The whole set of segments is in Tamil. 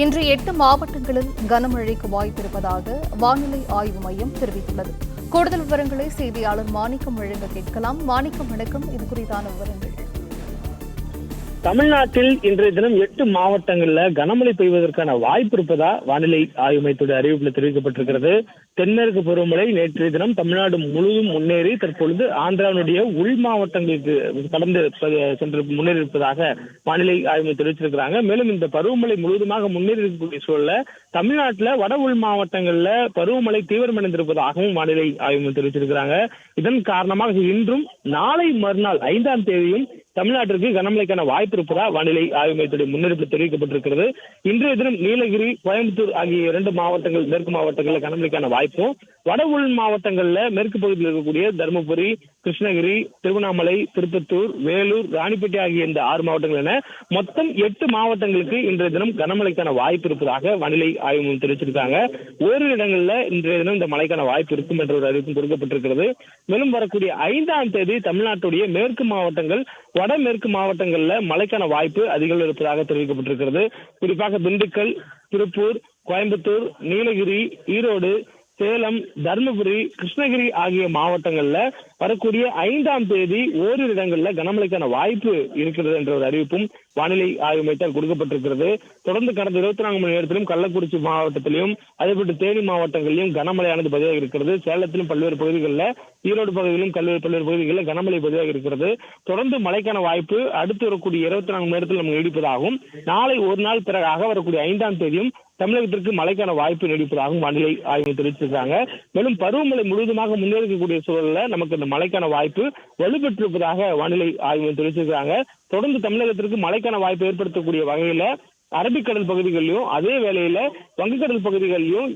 இன்று 8 மாவட்டங்களில் கனமழைக்கு வாய்ப்பிருப்பதாக வானிலை ஆய்வு மையம் தெரிவித்துள்ளது. கூடுதல் விவரங்களை செய்தியாளர் மாணிக்கம் வழங்க கேட்கலாம். மாணிக்கம், வணக்கம். இது குறித்தான விவரங்கள். தமிழ்நாட்டில் இன்றைய தினம் 8 மாவட்டங்கள்ல கனமழை பெய்வதற்கான வாய்ப்பு இருப்பதா வானிலை ஆய்வு மையத்துடைய அறிவிப்பில் தெரிவிக்கப்பட்டிருக்கிறது. தென்மேற்கு பருவமழை நேற்றைய தினம் தமிழ்நாடு முழுவதும் முன்னேறி தற்பொழுது ஆந்திராவுடைய உள் மாவட்டங்களுக்கு கடந்து சென்று முன்னேறி இருப்பதாக வானிலை ஆய்வு மையம் தெரிவிச்சிருக்கிறாங்க. மேலும் இந்த பருவமழை முழுவதுமாக முன்னேறி இருக்கக்கூடிய சூழல்ல தமிழ்நாட்டில் வட உள் மாவட்டங்கள்ல பருவமழை தீவிரமடைந்திருப்பதாகவும் வானிலை ஆய்வு மையம் தெரிவிச்சிருக்கிறாங்க. இதன் காரணமாக இன்றும் நாளை மறுநாள் 5ஆம் தேதியும் தமிழ்நாட்டிற்கு கனமழைக்கான வாய்ப்பு இருப்பதா வானிலை ஆய்வு மையத்துடைய முன்னெடுப்பில் தெரிவிக்கப்பட்டிருக்கிறது. இன்றைய தினம் நீலகிரி, கோயம்புத்தூர் ஆகிய 2 மாவட்டங்கள் மேற்கு மாவட்டங்களில் கனமழைக்கான வாய்ப்பும், வட உள் மாவட்டங்கள்ல மேற்கு பகுதியில் இருக்கக்கூடிய தருமபுரி, கிருஷ்ணகிரி, திருவண்ணாமலை, திருப்பத்தூர், வேலூர், ராணிப்பேட்டை ஆகிய இந்த 6 மாவட்டங்கள் என மொத்தம் 8 மாவட்டங்களுக்கு இன்றைய தினம் கனமழைக்கான வாய்ப்பு இருப்பதாக வானிலை ஆய்வு மையம் தெரிவிச்சிருக்காங்க. ஓரிரு இடங்கள்ல இன்றைய தினம் இந்த மழைக்கான வாய்ப்பு இருக்கும் என்ற ஒரு அறிவிப்பும் கொடுக்கப்பட்டிருக்கிறது. மேலும் வரக்கூடிய 5ஆம் தேதி தமிழ்நாட்டுடைய மேற்கு மாவட்டங்கள், வடமேற்கு மாவட்டங்கள்ல மழைக்கான வாய்ப்பு அதிகம் இருப்பதாக தெரிவிக்கப்பட்டிருக்கிறது. குறிப்பாக திண்டுக்கல், திருப்பூர், கோயம்புத்தூர், நீலகிரி, ஈரோடு, சேலம், தருமபுரி, கிருஷ்ணகிரி ஆகிய மாவட்டங்கள்ல வரக்கூடிய 5ஆம் தேதி ஓரிரு இடங்கள்ல கனமழைக்கான வாய்ப்பு இருக்கிறது என்ற ஒரு அறிவிப்பும் வானிலை ஆய்வு மையத்தால் கொடுக்கப்பட்டிருக்கிறது. தொடர்ந்து கடந்த 24 மணி நேரத்திலும் கள்ளக்குறிச்சி மாவட்டத்திலும் அதேபோன்று தேனி மாவட்டங்களிலும் கனமழையானது பதிவாக இருக்கிறது. சேலத்திலும் பல்வேறு பகுதிகளில், ஈரோடு பகுதியிலும் பல்வேறு பகுதிகளில் கனமழை பதிவாக இருக்கிறது. தொடர்ந்து மழைக்கான வாய்ப்பு அடுத்து வரக்கூடிய 24 மணி நேரத்தில் நமக்கு நீடிப்பதாகவும், நாளை ஒரு நாள் பிறகாக வரக்கூடிய 5ஆம் தேதியும் தமிழகத்திற்கு மழைக்கான வாய்ப்பு நீடிப்பதாகவும் வானிலை ஆய்வு தெரிவிச்சிருக்காங்க. மேலும் பருவமழை முழுவதுமாக முன்னேறக்கூடிய சூழலில் நமக்கு இந்த மழைக்கான வாய்ப்பு வலுப்பெற்றிருப்பதாக வானிலை ஆய்வு தெரிவிச்சிருக்காங்க. தொடர்ந்து தமிழகத்திற்கு மழைக்கான வாய்ப்பு ஏற்படுத்தக்கூடிய வகையில அரபிக்கடல் பகுதிகளிலும் அதே வேளையில வங்கக்கடல் பகுதிகளிலும்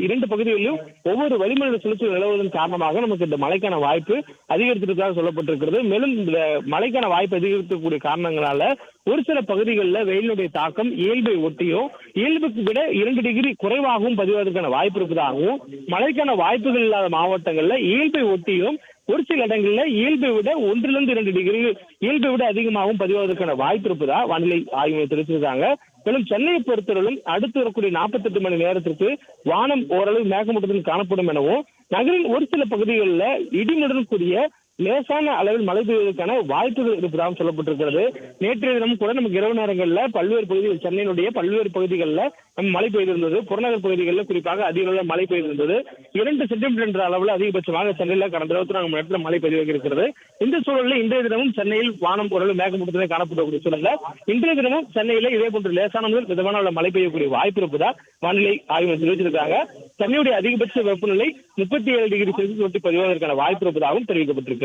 இரண்டு பகுதிகளிலும் ஒவ்வொரு வளிமண்டல சுழற்சி நிலவுவதன் காரணமாக நமக்கு இந்த மழைக்கான வாய்ப்பு அதிகரித்திருப்பதாக சொல்லப்பட்டிருக்கிறது. மேலும் இந்த மழைக்கான வாய்ப்பு அதிகரிக்கக்கூடிய காரணங்களால ஒரு சில பகுதிகளில் வெயிலுடைய தாக்கம் இயல்பை ஒட்டியும், இயல்புக்கு விட 2 டிகிரி குறைவாகவும் பதிவாவதற்கான வாய்ப்பு இருப்பதாகவும், மழைக்கான வாய்ப்புகள் இல்லாத மாவட்டங்கள்ல இயல்பை ஒட்டியும் ஒரு சில இடங்கள்ல இயல்பை விட 1 to 2 டிகிரி இயல்பை விட அதிகமாகவும் பதிவாவதற்கான வாய்ப்பு இருப்பதா வானிலை ஆய்வு தெரிவிச்சிருக்காங்க. மேலும் சென்னையை பொறுத்தவரையிலும் அடுத்து வரக்கூடிய 48 மணி நேரத்திற்கு வானம் ஓரளவு மேகமூட்டத்துடன் காணப்படும் எனவும், நகரின் ஒரு சில பகுதிகளில் இடிமுடன் கூடிய லேசான அளவில் மழை பெய்வதற்கான வாய்ப்புகள் இருப்பதாக சொல்லப்பட்டிருக்கிறது. நேற்றைய தினம் கூட நமக்கு இரவு நேரங்களில் பல்வேறு பகுதிகள், சென்னையினுடைய பல்வேறு பகுதிகளில் மழை பெய்திருந்தது. புறநகர் பகுதிகளில் குறிப்பாக அதிக அளவில் மழை பெய்திருந்தது. 2 சென்டிமீட்டர் என்ற அளவில் அதிகபட்சமாக சென்னையில் கடந்த 24 மணி நேரத்தில் மழை பதிவாகி இருக்கிறது. இந்த சூழலில் இன்றைய தினமும் சென்னையில் வானம் ஓரளவு மேகமூட்டத்துடன் காணப்படக்கூடிய சூழலில் இன்றைய தினமும் சென்னையில் இதே போன்று லேசான முதல் மிதமான அளவில் மழை பெய்யக்கூடிய வாய்ப்பு இருப்பதாக வானிலை ஆய்வு தெரிவிச்சிருக்காங்க. சென்னையுடைய அதிகபட்ச வெப்பநிலை 37 டிகிரி செல்சியஸ் ஒட்டி பதிவாவதற்கான வாய்ப்பு இருப்பதாகவும் தெரிவிக்கப்பட்டிருக்கிறது.